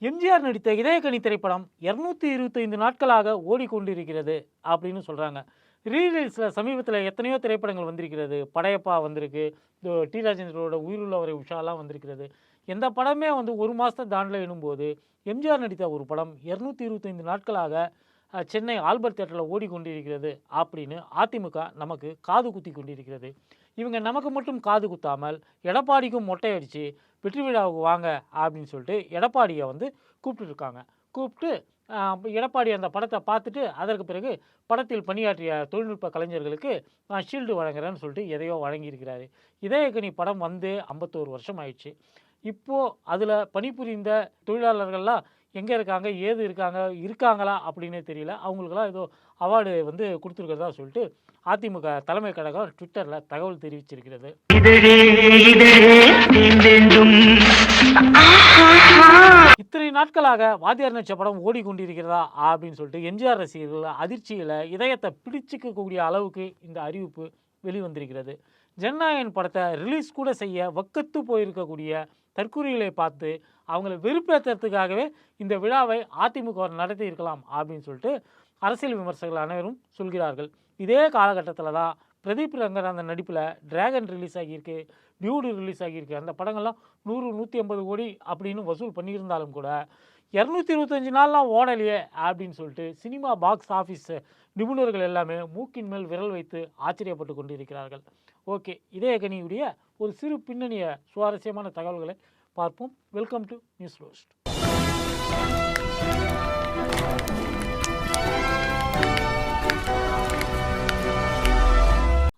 எம்ஜிஆர் நடித்த இதயக்கனி திரைப்படம் 225 நாட்களாக ஓடிக்கொண்டிருக்கிறது அப்படின்னு சொல்கிறாங்க. ரீரிலீஸில் சமீபத்தில் எத்தனையோ திரைப்படங்கள் வந்திருக்கிறது. படையப்பா வந்திருக்கு, டி ராஜேந்திரோட உயிருள்ளவரை உஷாலாம் வந்திருக்கிறது. எந்த படமே வந்து ஒரு மாதத்தை தாண்டல எனும்போது எம்ஜிஆர் நடித்த ஒரு படம் 225 நாட்களாக சென்னை ஆல்பர்ட் தியேட்டரில் ஓடிக்கொண்டிருக்கிறது அப்படின்னு அதிமுக நமக்கு காது குத்தி கொண்டிருக்கிறது. இவங்க நமக்கு மட்டும் காது குத்தாமல் எடப்பாடிக்கும் மொட்டை அடித்து வெற்றி விழாவுக்கு வாங்க அப்படின்னு சொல்லிட்டு எடப்பாடியை வந்து கூப்பிட்டுருக்காங்க. கூப்பிட்டு எடப்பாடி அந்த படத்தை பார்த்துட்டு அதற்கு பிறகு படத்தில் பணியாற்றிய தொழில்நுட்ப கலைஞர்களுக்கு நான் ஷீல்டு வழங்குறேன்னு சொல்லிட்டு எதையோ வழங்கியிருக்கிறாரு. இதயக்கனி படம் வந்து 51 வருஷம் ஆயிடுச்சு. இப்போது அதில் பணிபுரிந்த தொழிலாளர்கள்லாம் எங்கே இருக்காங்க, ஏது இருக்காங்களா அப்படின்னே தெரியல. அவங்களுக்கெல்லாம் ஏதோ அவார்டு வந்து கொடுத்துருக்கிறதா சொல்லிட்டு அதிமுக தலைமை கழகம் ட்விட்டரில் தகவல் தெரிவிச்சிருக்கிறது. இத்தனை நாட்களாக வாத்தியார் நடிச்ச படம் ஓடிக்கொண்டிருக்கிறதா அப்படின்னு சொல்லிட்டு எம்ஜிஆர் ரசிகர்கள் அதிர்ச்சியில் இதயத்தை பிடிச்சிக்கக்கூடிய அளவுக்கு இந்த அறிவிப்பு வெளிவந்திருக்கிறது. ஜனநாயகன் படத்தை ரிலீஸ் கூட செய்ய வக்கத்து போயிருக்கக்கூடிய தற்கூரிகளை பார்த்து அவங்கள வெறுப்பேற்றுறதுக்காகவே இந்த விழாவை அதிமுக நடத்தி இருக்கலாம் அப்படின்னு சொல்லிட்டு அரசியல் விமர்சகர்கள் அனைவரும் சொல்கிறார்கள். இதே காலகட்டத்தில் தான் பிரதீப் ரங்கநாதன் நடிப்பில் டிராகன் ரிலீஸ் ஆகியிருக்கு, டியூடு ரிலீஸ் ஆகியிருக்கு. அந்த படங்கள்லாம் 100-150 கோடி அப்படின்னு வசூல் பண்ணியிருந்தாலும் கூட 225 நாள்லாம் ஓடலையே அப்படின்னு சொல்லிட்டு சினிமா பாக்ஸ் ஆஃபீஸ் நிபுணர்கள் எல்லாமே மூக்கின் மேல் விரல் வைத்து ஆச்சரியப்பட்டு கொண்டிருக்கிறார்கள். ஓகே, இதயக்கனியுடைய ஒரு சிறு பின்னணிய சுவாரஸ்யமான தகவல்களை பார்ப்போம். Welcome to news roast.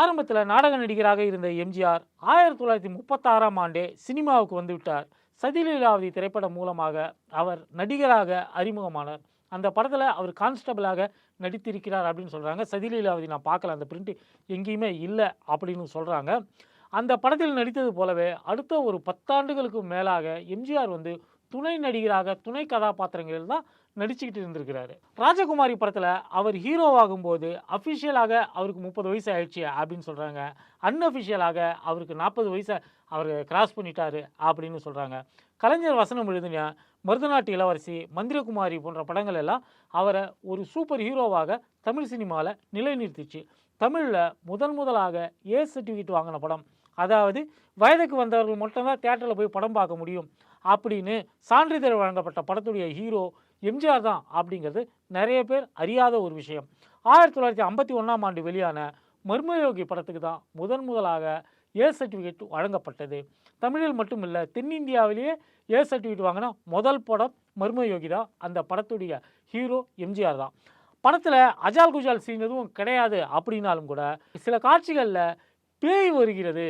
ஆரம்பத்தில் நாடக நடிகராக இருந்த எம்ஜிஆர் 1936ஆம் ஆண்டே சினிமாவுக்கு வந்துவிட்டார். சதிலீலாவதி திரைப்படம் மூலமாக அவர் நடிகராக அறிமுகமானார். அந்த படத்தில் அவர் கான்ஸ்டபிளாக நடித்திருக்கிறார் அப்படின்னு சொல்கிறாங்க. சதிலீலாவதி நான் பார்க்கல, அந்த பிரிண்ட் எங்கேயுமே இல்லை அப்படின்னு சொல்கிறாங்க. அந்த படத்தில் நடித்தது போலவே அடுத்த ஒரு 10 ஆண்டுகளுக்கு மேலாக எம்ஜிஆர் வந்து துணை நடிகராக துணை கதாபாத்திரங்களில் தான் நடிச்சுக்கிட்டு இருந்திருக்கிறாரு. ராஜகுமாரி படத்தில் அவர் ஹீரோவாகும்போது அஃபிஷியலாக அவருக்கு 30 வயசு ஆயிடுச்சு அப்படின்னு சொல்கிறாங்க. அன்அஃபிஷியலாக அவருக்கு 40 வயசை அவர் கிராஸ் பண்ணிட்டாரு அப்படின்னு சொல்கிறாங்க. கலைஞர் வசனம் எழுதின மருதநாட்டு இளவரசி, மந்திரகுமாரி போன்ற படங்கள் எல்லாம் அவரை ஒரு சூப்பர் ஹீரோவாக தமிழ் சினிமாவில் நிலைநிறுத்திச்சு. தமிழில் முதலாக ஏ சர்டிஃபிகேட் வாங்கின படம், அதாவது வயதுக்கு வந்தவர்கள் மட்டும்தான் தியேட்டரில் போய் படம் பார்க்க முடியும் அப்படின்னு சான்றிதழ் வழங்கப்பட்ட படத்துடைய ஹீரோ எம்ஜிஆர் தான் அப்படிங்கிறது நிறைய பேர் அறியாத ஒரு விஷயம். 1951ஆம் ஆண்டு வெளியான மர்மயோகி படத்துக்கு தான் முதலாக ஏ சர்டிஃபிகேட் வழங்கப்பட்டது. தமிழில் மட்டும் இல்லை, தென்னிந்தியாவிலேயே ஏ சர்டிஃபிகேட் வாங்கின முதல் படம் மர்மயோகி தான். அந்த படத்துடைய ஹீரோ எம்ஜிஆர் தான். படத்தில் அஜால் குஜால் சீன் எதுவும் கிடையாது அப்படின்னாலும் கூட சில காட்சிகளில் பேய் வருகிறது.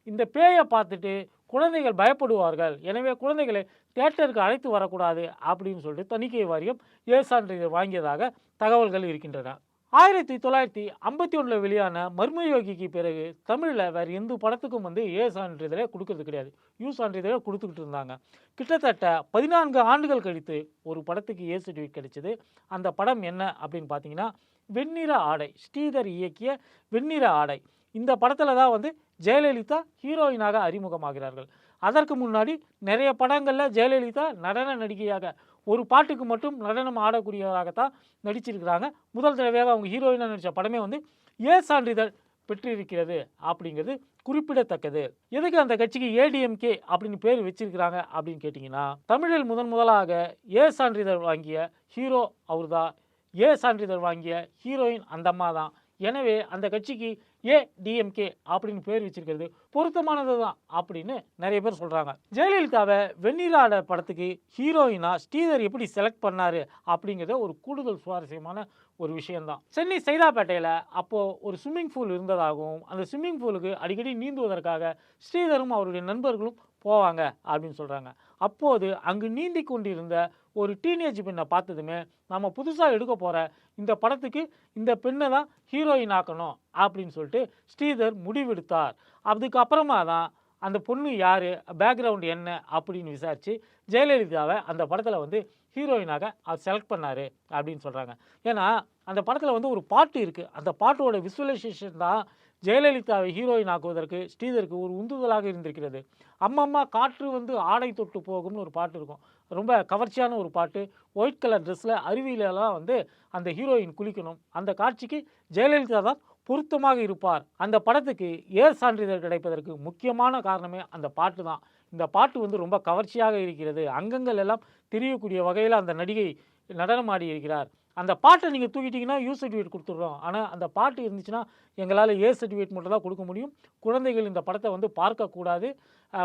இந்த பேயை பார்த்துட்டு குழந்தைகள் பயப்படுவார்கள், எனவே குழந்தைகளை தியேட்டருக்கு அழைத்து வரக்கூடாது அப்படின்னு சொல்லிட்டு தணிக்கை வாரியம் ஏ சான்றிதழ் வாங்கியதாக தகவல்கள் இருக்கின்றன. 1951 வெளியான மர்மயோகிக்கு பிறகு தமிழில் வேறு எந்த படத்துக்கும் வந்து ஏ சான்றிதழே கொடுக்கறது கிடையாது. யூ சான்றிதழே கொடுத்துக்கிட்டு இருந்தாங்க. கிட்டத்தட்ட 14 ஆண்டுகள் கழித்து ஒரு படத்துக்கு ஏ சர்டிஃபிகேட் கிடைச்சிது. அந்த படம் என்ன அப்படின்னு பார்த்தீங்கன்னா வெண்ணிற ஆடை, ஸ்ரீதர் இயக்கிய வெண்ணிற ஆடை. இந்த படத்தில் தான் வந்து ஜெயலலிதா ஹீரோயினாக அறிமுகமாகிறார்கள். அதற்கு முன்னாடி நிறைய படங்களில் ஜெயலலிதா நடன நடிகையாக ஒரு பாட்டுக்கு மட்டும் நடனம் ஆடக்கூடியவராகத்தான் நடிச்சிருக்கிறாங்க. முதல் தடவையாக அவங்க ஹீரோயினாக நடித்த படமே வந்து ஏ சான்றிதழ் பெற்றிருக்கிறது அப்படிங்கிறது குறிப்பிடத்தக்கது. எதுக்கு அந்த கட்சிக்கு ஏடிஎம்கே அப்படின்னு பேர் வச்சிருக்கிறாங்க அப்படின்னு கேட்டிங்கன்னா, தமிழில் முதலாக ஏ சான்றிதழ் வாங்கிய ஹீரோ அவர் தான், ஏ சான்றிதழ் வாங்கிய ஹீரோயின் அந்த அம்மா தான். எனவே அந்த கட்சிக்கு ஏடிஎம்கே அப்படின்னு பேர் வச்சிருக்கிறது பொருத்தமானது தான் அப்படின்னு நிறைய பேர் சொல்கிறாங்க. ஜெயலலிதாவை வெண்ணிலாட படத்துக்கு ஹீரோயினா ஸ்ரீதர் எப்படி செலக்ட் பண்ணார் அப்படிங்கிறத ஒரு கூடுதல் சுவாரஸ்யமான ஒரு விஷயந்தான். சென்னை சைதாப்பேட்டையில் அப்போது ஒரு ஸ்விம்மிங் பூல் இருந்ததாகவும் அந்த ஸ்விம்மிங் பூலுக்கு அடிக்கடி நீந்துவதற்காக ஸ்ரீதரும் அவருடைய நண்பர்களும் போவாங்க அப்படின்னு சொல்கிறாங்க. அப்போது அங்கு நீந்தி கொண்டிருந்த ஒரு டீனேஜ் பெண்ணை பார்த்ததுமே நம்ம புதுசாக எடுக்க போகிற இந்த படத்துக்கு இந்த பெண்ணை தான் ஹீரோயின் ஆக்கணும் அப்படின்னு சொல்லிட்டு ஸ்ரீதர் முடிவெடுத்தார். அதுக்கப்புறமா தான் அந்த பொண்ணு யார், பேக்ரவுண்ட் என்ன அப்படின்னு விசாரித்து ஜெயலலிதாவை அந்த படத்தில் வந்து ஹீரோயினாக அது செலக்ட் பண்ணார் அப்படின்னு சொல்கிறாங்க. ஏன்னா அந்த படத்தில் வந்து ஒரு பாட்டு இருக்குது. அந்த பாட்டோட விசுவலைசேஷன் தான் ஜெயலலிதாவை ஹீரோயின் ஆக்குவதற்கு ஸ்ரீதருக்கு ஒரு உந்துதலாக இருந்திருக்கிறது. அம்மம்மா காற்று வந்து ஆடை தொட்டு போகும்னு ஒரு பாட்டு இருக்கும். ரொம்ப கவர்ச்சியான ஒரு பாட்டு. ஒயிட் கலர் ட்ரெஸ்ஸில் அருவியிலலாம் வந்து அந்த ஹீரோயின் குளிக்கணும். அந்த காட்சிக்கு ஜெயலலிதா தான் பொருத்தமாக இருப்பார். அந்த படத்துக்கு ஏர் சான்றிதழ் கிடைப்பதற்கு முக்கியமான காரணமே அந்த பாட்டு தான். இந்த பாட்டு வந்து ரொம்ப கவர்ச்சியாக இருக்கிறது. அங்கங்கள் எல்லாம் தெரியக்கூடிய வகையில் அந்த நடிகை நடனம் ஆடி இருக்கிறார். அந்த பாட்டை நீங்கள் தூக்கிட்டீங்கன்னா யூ சர்டிஃபிகேட் கொடுத்துட்றோம். ஆனால் அந்த பாட்டு இருந்துச்சுன்னா எங்களால் ஏ சர்டிஃபிகேட் மட்டும் தான் கொடுக்க முடியும். குழந்தைகள் இந்த படத்தை வந்து பார்க்கக்கூடாது.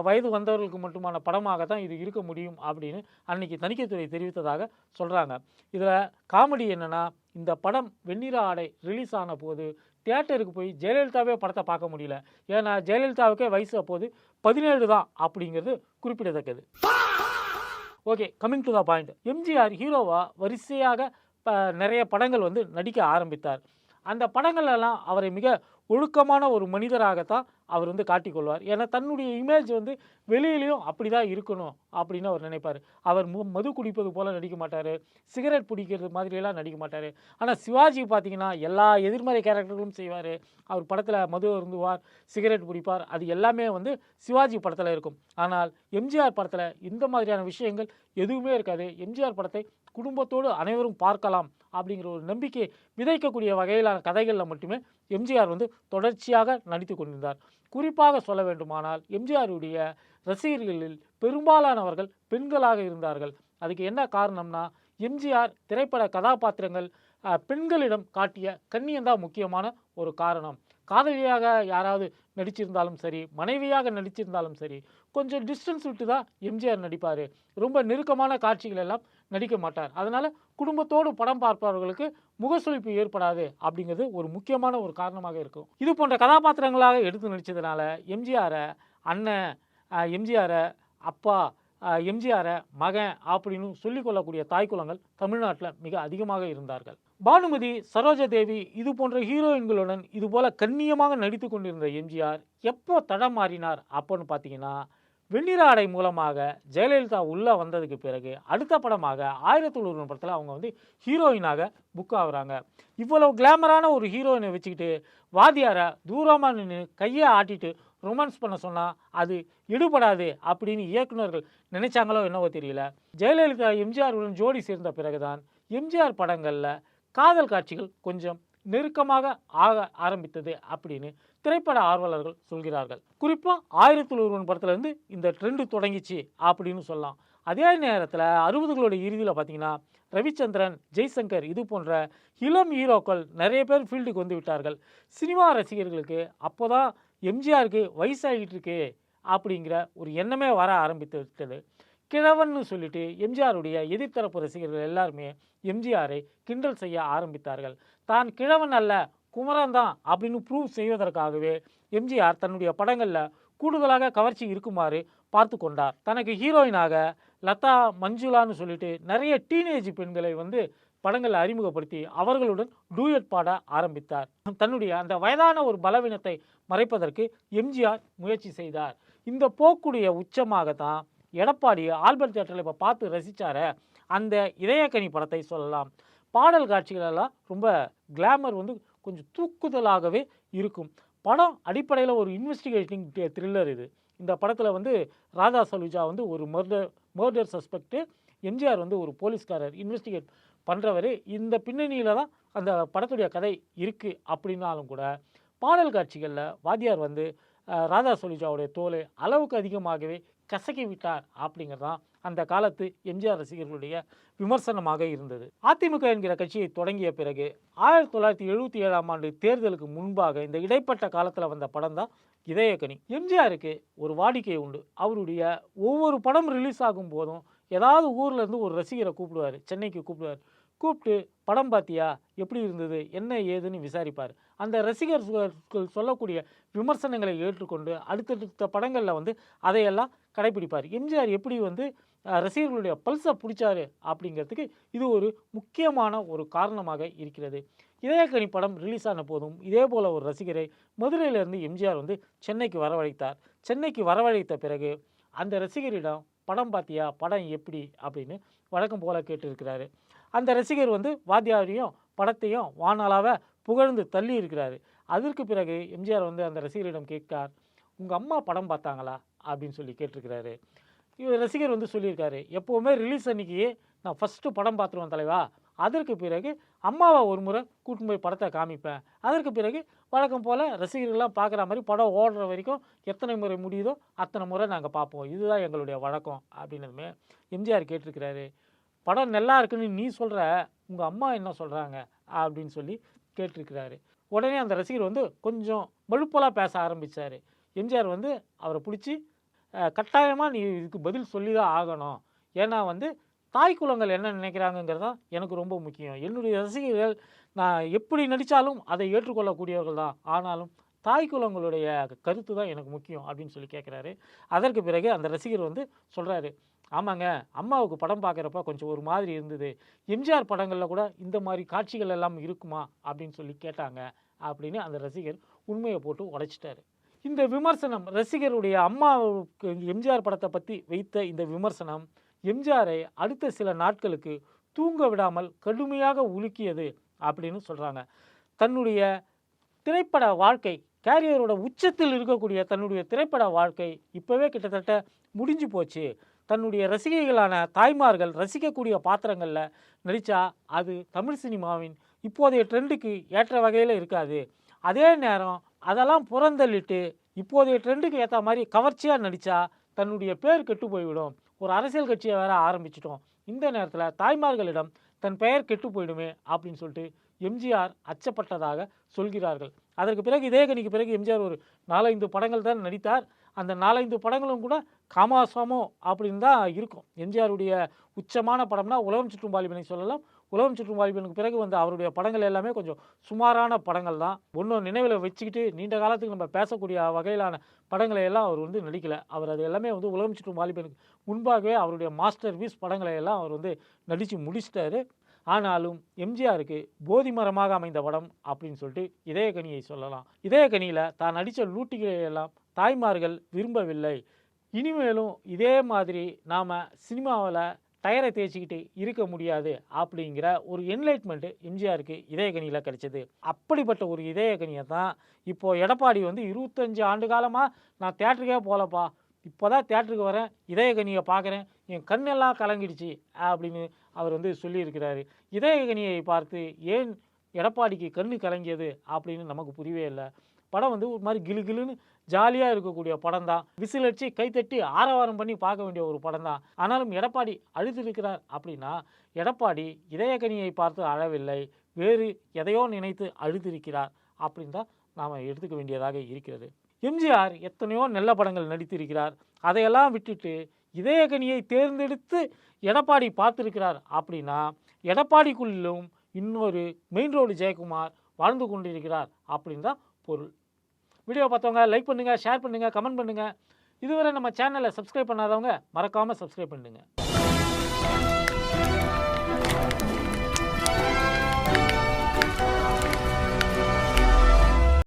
வயது வந்தவர்களுக்கு மட்டுமான படமாக தான் இது இருக்க முடியும் அப்படின்னு அன்னைக்கு தணிக்கைத்துறை தெரிவித்ததாக சொல்கிறாங்க. இதில் காமெடி என்னென்னா, இந்த படம் வெண்ணிற ஆடை ரிலீஸ் ஆன போது தியேட்டருக்கு போய் ஜெயலலிதாவே படத்தை பார்க்க முடியல. ஏன்னா ஜெயலலிதாவுக்கே வயசு அப்போது 17 தான் அப்படிங்கிறது குறிப்பிடத்தக்கது. Okay, coming to the point. MGR ஹீரோவா வரிசையாக நிறைய படங்கள் வந்து நடிக்க ஆரம்பித்தார். அந்த படங்கள்லாம் அவரை மிக ஒழுக்கமான ஒரு மனிதராகத்தான் அவர் வந்து காட்டிக்கொள்வார். ஏன்னா தன்னுடைய இமேஜ் வந்து வெளியிலையும் அப்படி தான் இருக்கணும் அப்படின்னு அவர் நினைப்பார். அவர் மது குடிப்பது போல் நடிக்க மாட்டார், சிகரெட் பிடிக்கிறது மாதிரியெல்லாம் நடிக்க மாட்டார். ஆனால் சிவாஜி பார்த்தீங்கன்னா எல்லா எதிர்மறை கேரக்டர்களும் செய்வார். அவர் படத்தில் மது அருந்துவார், சிகரெட் பிடிப்பார், அது எல்லாமே வந்து சிவாஜி படத்தில் இருக்கும். ஆனால் எம்ஜிஆர் படத்தில் இந்த மாதிரியான விஷயங்கள் எதுவுமே இருக்காது. எம்ஜிஆர் படத்தை குடும்பத்தோடு அனைவரும் பார்க்கலாம் அப்படிங்கிற ஒரு நம்பிக்கை விதைக்கக்கூடிய வகையிலான கதைகளில் மட்டுமே எம்ஜிஆர் வந்து தொடர்ச்சியாக நடித்து கொண்டிருந்தார். குறிப்பாக சொல்ல வேண்டுமானால் எம்ஜிஆருடைய ரசிகர்களில் பெரும்பாலானவர்கள் பெண்களாக இருந்தார்கள். அதுக்கு என்ன காரணம்னா, எம்ஜிஆர் திரைப்பட கதாபாத்திரங்கள் பெண்களிடம் காட்டிய கண்ணியம்தான் முக்கியமான ஒரு காரணம். காதலியாக யாராவது நடிச்சிருந்தாலும் சரி, மனைவியாக நடிச்சிருந்தாலும் சரி, கொஞ்சம் டிஸ்டன்ஸ் விட்டு தான் எம்ஜிஆர் நடிப்பார். ரொம்ப நெருக்கமான காட்சிகள் எல்லாம் நடிக்க மாட்டார். அதனால் குடும்பத்தோடு படம் பார்ப்பவர்களுக்கு முகசுளிப்பு ஏற்படாது அப்படிங்கிறது ஒரு முக்கியமான ஒரு காரணமாக இருக்கும். இது போன்ற கதாபாத்திரங்களாக எடுத்து நடித்ததுனால எம்ஜிஆரை அண்ணன், எம்ஜிஆரை அப்பா, எம்ஜிஆரை மகன் அப்படின்னு சொல்லிக்கொள்ளக்கூடிய தாய்க்குலங்கள் தமிழ்நாட்டில் மிக அதிகமாக இருந்தார்கள். பானுமதி, சரோஜாதேவி இது போன்ற ஹீரோயின்களுடன் இதுபோல் கண்ணியமாக நடித்து கொண்டிருந்த எம்ஜிஆர் எப்போ தடம் மாறினார் அப்போன்னு பார்த்தீங்கன்னா, வெண்ணிற ஆடை மூலமாக ஜெயலலிதா உள்ளே வந்ததுக்கு பிறகு அடுத்த படமாக 1001 படத்தில் அவங்க வந்து ஹீரோயினாக புக் ஆகுறாங்க. இவ்வளவு கிளாமரான ஒரு ஹீரோயினை வச்சுக்கிட்டு வாத்தியாரை தூரமாக நின்று கையை ஆட்டிட்டு ரொமான்ஸ் பண்ண சொன்னால் அது எடுபடாது அப்படின்னு இயக்குநர்கள் நினைச்சாங்களோ என்னவோ தெரியல. ஜெயலலிதா எம்ஜிஆருடன் ஜோடி சேர்ந்த பிறகுதான் எம்ஜிஆர் படங்களில் காதல் காட்சிகள் கொஞ்சம் நெருக்கமாக ஆக ஆரம்பித்தது அப்படின்னு திரைப்பட ஆர்வலர்கள் சொல்கிறார்கள். குறிப்பாக 1001 படத்துலேருந்து இந்த ட்ரெண்டு தொடங்கிச்சு அப்படின்னு சொல்லலாம். அதே நேரத்தில் 60களோட இறுதியில் பார்த்தீங்கன்னா ரவிச்சந்திரன், ஜெய்சங்கர் இது போன்ற இளம் ஹீரோக்கள் நிறைய பேர் ஃபீல்டுக்கு வந்து விட்டார்கள். சினிமா ரசிகர்களுக்கு அப்போ தான் எம்ஜிஆருக்கு வயசாகிட்டு இருக்கு அப்படிங்கிற ஒரு எண்ணமே வர ஆரம்பித்து விட்டது. கிழவன்னு சொல்லிட்டு எம்ஜிஆருடைய எதிர்த்தரப்பு ரசிகர்கள் எல்லாருமே எம்ஜிஆரை கிண்டல் செய்ய ஆரம்பித்தார்கள். தான் கிழவன் அல்ல, குமரன் தான் அப்படின்னு ப்ரூவ் செய்வதற்காகவே எம்ஜிஆர் தன்னுடைய படங்களில் கூடுதலாக கவர்ச்சி இருக்குமாறு பார்த்து கொண்டார். தனக்கு ஹீரோயினாக லதா, மஞ்சுளான்னு சொல்லிட்டு நிறைய டீனேஜ் பெண்களை வந்து படங்களை அறிமுகப்படுத்தி அவர்களுடன் டூயட் பாட ஆரம்பித்தார். தன்னுடைய அந்த வயதான ஒரு பலவீனத்தை மறைப்பதற்கு எம்ஜிஆர் முயற்சி செய்தார். இந்த போக்குடைய உச்சமாக தான் எடப்பாடி ஆல்பர்ட் தியேட்டரில் இப்போ பார்த்து ரசித்தார அந்த இதயக்கனி படத்தை சொல்லலாம். பாடல் காட்சிகளெல்லாம் ரொம்ப கிளாமர் வந்து கொஞ்சம் தூக்குதலாகவே இருக்கும். படம் அடிப்படையில் ஒரு இன்வெஸ்டிகேட்டிங் த்ரில்லர் இது. இந்த படத்தில் வந்து ராதா சலுஜா வந்து ஒரு மர்டர் சஸ்பெக்டு, எம்ஜிஆர் வந்து ஒரு போலீஸ்காரர் இன்வெஸ்டிகேட் பண்ணுறவர். இந்த பின்னணியில் தான் அந்த படத்துடைய கதை இருக்குது. அப்படின்னாலும் கூட பாடல் காட்சிகளில் வாத்தியார் வந்து ராதா சலுஜாவுடைய தோலை அளவுக்கு அதிகமாகவே கசக்கி விட்டார் அப்படிங்கிறது தான் அந்த காலத்து எம்ஜிஆர் ரசிகர்களுடைய விமர்சனமாக இருந்தது. அதிமுக என்கிற கட்சியை தொடங்கிய பிறகு 1977ஆம் ஆண்டு தேர்தலுக்கு முன்பாக இந்த இடைப்பட்ட காலத்தில் வந்த படம் தான் இதயக்கனி. எம்ஜிஆருக்கு ஒரு வாடிக்கை உண்டு. அவருடைய ஒவ்வொரு படம் ரிலீஸ் ஆகும் போதும் ஏதாவது ஊர்லேருந்து ஒரு ரசிகரை கூப்பிடுவார், சென்னைக்கு கூப்பிடுவார். கூப்பிட்டு படம் பார்த்தியா, எப்படி இருந்தது, என்ன ஏதுன்னு விசாரிப்பார். அந்த ரசிகர்கள் சொல்லக்கூடிய விமர்சனங்களை ஏற்றுக்கொண்டு அடுத்தடுத்த படங்களில் வந்து அதையெல்லாம் கடைபிடிப்பார். எம்ஜிஆர் எப்படி வந்து ரசிகர்களுடைய பல்ஸை பிடிச்சாரு அப்படிங்கிறதுக்கு இது ஒரு முக்கியமான ஒரு காரணமாக இருக்கிறது. இதயக்கனி படம் ரிலீஸ் ஆன போதும் இதே போல் ஒரு ரசிகரை மதுரையிலேருந்து எம்ஜிஆர் வந்து சென்னைக்கு வரவழைத்தார். சென்னைக்கு வரவழைத்த பிறகு அந்த ரசிகரிடம் படம் பார்த்தியா, படம் எப்படி அப்படின்னு வழக்கம் போல் கேட்டிருக்கிறாரு. அந்த ரசிகர் வந்து வாத்தியாரையும் படத்தையும் வானாலாக புகழ்ந்து தள்ளி இருக்கிறாரு. அதற்கு பிறகு எம்ஜிஆர் வந்து அந்த ரசிகரிடம் கேட்கார், உங்கள் அம்மா படம் பார்த்தாங்களா அப்படின்னு சொல்லி கேட்டிருக்கிறாரு. இவர் ரசிகர் வந்து சொல்லியிருக்காரு, எப்போவுமே ரிலீஸ் அன்னைக்கு நான் ஃபஸ்ட்டு படம் பார்த்துருவேன் தலைவா. அதற்கு பிறகு அம்மாவை ஒரு முறை கூட்டின்னு போய் படத்தை காமிப்பேன். அதற்கு பிறகு வழக்கம் போல் ரசிகர்கள்லாம் பார்க்குற மாதிரி படம் ஓடுற வரைக்கும் எத்தனை முறை முடியுதோ அத்தனை முறை நாங்கள் பார்ப்போம். இதுதான் எங்களுடைய வழக்கம் அப்படின்னதுமே எம்ஜிஆர் கேட்டிருக்கிறாரு, படம் நல்லா இருக்குன்னு நீ சொல்கிற, உங்கள் அம்மா என்ன சொல்கிறாங்க அப்படின்னு சொல்லி கேட்டிருக்கிறாரு. உடனே அந்த ரசிகர் வந்து கொஞ்சம் மழுப்பலாக பேச ஆரம்பித்தார். எம்ஜிஆர் வந்து அவரை பிடிச்சி கட்டாயமாக நீ இதுக்கு பதில் சொல்லி தான் ஆகணும். ஏன்னா வந்து தாய் குலங்கள் என்ன நினைக்கிறாங்கங்கிறது தான் எனக்கு ரொம்ப முக்கியம். என்னுடைய ரசிகர்கள் நான் எப்படி நடித்தாலும் அதை ஏற்றுக்கொள்ளக்கூடியவர்கள் தான். ஆனாலும் தாய் குலங்களுடைய கருத்து தான் எனக்கு முக்கியம் அப்படின்னு சொல்லி கேட்குறாரு. அதற்கு பிறகு அந்த ரசிகர் வந்து சொல்கிறாரு, ஆமாங்க, அம்மாவுக்கு படம் பார்க்குறப்ப கொஞ்சம் ஒரு மாதிரி இருந்தது. எம்ஜிஆர் படங்களில் கூட இந்த மாதிரி காட்சிகள் எல்லாம் இருக்குமா அப்படின்னு சொல்லி கேட்டாங்க அப்படின்னு அந்த ரசிகர் உண்மையை போட்டு உடைச்சிட்டாரு. இந்த விமர்சனம் ரசிகருடைய அம்மாவுக்கு எம்ஜிஆர் படத்தை பற்றி வைத்த இந்த விமர்சனம் எம்ஜிஆரை அடுத்த சில நாட்களுக்கு தூங்க விடாமல் கடுமையாக உலுக்கியது அப்படின்னு சொல்கிறாங்க. தன்னுடைய திரைப்பட வாழ்க்கை கேரியரோட உச்சத்தில் இருக்கக்கூடிய தன்னுடைய திரைப்பட வாழ்க்கை இப்போவே கிட்டத்தட்ட முடிஞ்சு போச்சு. தன்னுடைய ரசிகைகளான தாய்மார்கள் ரசிக்கக்கூடிய பாத்திரங்களில் நடித்தா அது தமிழ் சினிமாவின் இப்போதைய ட்ரெண்டுக்கு ஏற்ற வகையில் இருக்காது. அதே நேரம் அதெல்லாம் புறந்தள்ளிட்டு இப்போதைய ட்ரெண்டுக்கு ஏற்ற மாதிரி கவர்ச்சியாக நடித்தா தன்னுடைய பேர் கெட்டு போய்விடும். ஒரு அரசியல் கட்சியை வேற ஆரம்பிச்சிட்டோம், இந்த நேரத்தில் தாய்மார்களிடம் தன் பெயர் கெட்டு போயிடுமே அப்படின்னு சொல்லிட்டு எம்ஜிஆர் அச்சப்பட்டதாக சொல்கிறார்கள். அதற்கு பிறகு இதயக்கனிக்கு பிறகு எம்ஜிஆர் ஒரு 4-5 படங்கள் தான் நடித்தார். அந்த 4-5 படங்களும் கூட காமாசாமோ அப்படின்னு தான் இருக்கும். எம்ஜிஆருடைய உச்சமான படம்னா உலகம் சுற்றும் வாலிபனை சொல்லலாம். உலகம் சுற்றும் வாலிபனுக்கு பிறகு வந்து அவருடைய படங்கள் எல்லாமே கொஞ்சம் சுமாரான படங்கள் தான். ஒன்றும் நினைவில் வச்சுக்கிட்டு நீண்ட காலத்துக்கு நம்ம பேசக்கூடிய வகையிலான படங்களை எல்லாம் அவர் வந்து நடிக்கலை. அவர் அது எல்லாமே வந்து உலகம் சுற்றும் வாலிபனுக்கு முன்பாகவே அவருடைய மாஸ்டர் பீஸ் படங்களை எல்லாம் அவர் வந்து நடித்து முடிச்சிட்டாரு. ஆனாலும் எம்ஜிஆருக்கு போதி மரமாக அமைந்த படம் அப்படின்னு சொல்லிட்டு இதயக்கனியை சொல்லலாம். இதயக்கனியில் தான் நடித்த லூட்டிகளை எல்லாம் தாய்மார்கள் விரும்பவில்லை. இனிமேலும் இதே மாதிரி நாம் சினிமாவில் டயரை தேய்ச்சிக்கிட்டு இருக்க முடியாது அப்படிங்கிற ஒரு என்லைட்மெண்ட்டு எம்ஜிஆருக்கு இதயக்கனியில் கிடைச்சது. அப்படிப்பட்ட ஒரு இதயக்கனியை தான் இப்போது எடப்பாடி வந்து 25 ஆண்டு காலமாக நான் தேட்டருக்கே போகலப்பா, இப்போ தான் தேட்டருக்கு வரேன், இதயக்கனியை பார்க்குறேன், என் கண்ணெல்லாம் கலங்கிடுச்சு அப்படின்னு அவர் வந்து சொல்லியிருக்கிறாரு. இதயக்கனியை பார்த்து ஏன் எடப்பாடிக்கு கண்ணு கலங்கியது அப்படின்னு நமக்கு புரியவே இல்லை. படம் வந்து ஒரு மாதிரி கிலுகிலுன்னு ஜாலியாக இருக்கக்கூடிய படம் தான். விசில் அடித்து கைத்தட்டி ஆரவாரம் பண்ணி பார்க்க வேண்டிய ஒரு படம் தான். ஆனாலும் எடப்பாடி அழுதிருக்கிறார் அப்படின்னா எடப்பாடி இதயக்கனியை பார்த்து அழவில்லை, வேறு எதையோ நினைத்து அழுதிருக்கிறார் அப்படின்னு தான் நாம் எடுத்துக்க வேண்டியதாக இருக்கிறது. எம்ஜிஆர் எத்தனையோ நல்ல படங்கள் நடித்திருக்கிறார். அதையெல்லாம் விட்டுட்டு இதயக்கனியை தேர்ந்தெடுத்து எடப்பாடி பார்த்துருக்கிறார் அப்படின்னா எடப்பாடிக்குள்ளும் இன்னொரு மெயின் ரோடு ஜெயக்குமார் வாழ்ந்து கொண்டிருக்கிறார் அப்படின்னு தான் பொருள். வீடியோ பார்த்தவங்க லைக் பண்ணுங்கள், ஷேர் பண்ணுங்கள், கமெண்ட் பண்ணுங்கள். இதுவரை நம்ம சேனலை சப்ஸ்கிரைப் பண்ணாதவங்க மறக்காமல் சப்ஸ்கிரைப் பண்ணுங்கள்.